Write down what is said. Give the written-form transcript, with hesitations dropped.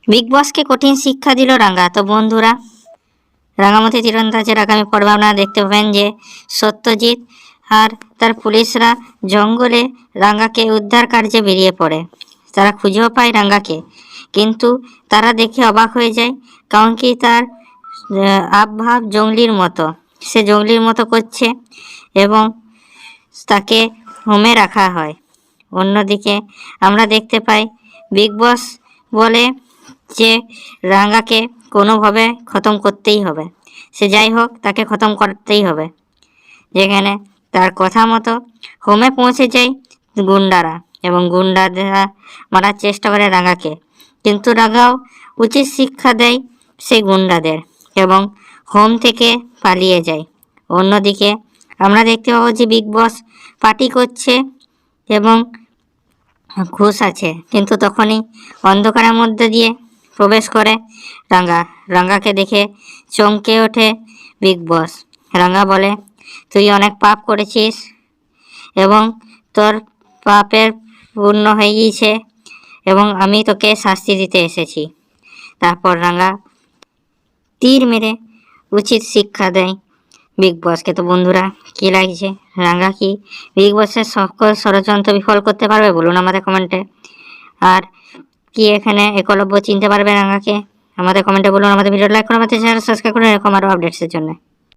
Big বসকে কঠিন শিক্ষা দিল রাঙ্গা। তো বন্ধুরা, রাঙ্গামাটি তীরন্দাজের আগামী পর্বে আপনারা দেখতে পাবেন যে সত্যজিৎ আর তার পুলিশরা জঙ্গলে রাঙ্গাকে উদ্ধার কার্যে বেরিয়ে পড়ে। তারা খুঁজেও পায় রাঙ্গাকে, কিন্তু তারা দেখে অবাক হয়ে যায়, কারণ কি তার আবভাব জঙ্গলির মতো, সে জঙ্গলির মতো করছে এবং তাকে হোমে রাখা হয়। অন্যদিকে আমরা দেখতে পাই বিগ বস বলে যে রাঙ্গাকে কোনোভাবে খতম করতেই হবে, সে যাই হোক তাকে খতম করতেই হবে। যেখানে তার কথা মতো হোমে পৌঁছে যায় গুন্ডারা এবং গুন্ডারা মারার চেষ্টা করে রাঙ্গাকে, কিন্তু রাঙ্গাও উচিত শিক্ষা দেয় সেই গুন্ডাদের এবং হোম থেকে পালিয়ে যায়। অন্যদিকে আমরা দেখতে পাবো যে বিগ বস পার্টি করছে এবং ঘুষ আছে, কিন্তু তখনই অন্ধকারের মধ্যে দিয়ে প্রবেশ করে রাঙ্গা। রাঙ্গাকে দেখে চমকে ওঠে বিগ বস। রাঙ্গা বলে, তুই অনেক পাপ করেছিস এবং তোর পাপের পূর্ণ হয়ে গিয়েছে এবং আমি তোকে শাস্তি দিতে এসেছি। তারপর রাঙ্গা তীর মেরে উচিত শিক্ষা দেয় বিগ বসকে। তো বন্ধুরা, কি লাগছে, রাঙ্গা কি বিগ বসের সকল ষড়যন্ত্র বিফল করতে পারবে বলুন আমাদের কমেন্টে। আর কি এখানে একলব্য চিনতে পারবে রাঙ্গাকে আমাদের কমেন্টে বলুন। আমাদের ভিডিও লাইক করুন, আমাদের চ্যানেল সাবস্ক্রাইব করুন এরকম আরও আপডেটসের জন্য।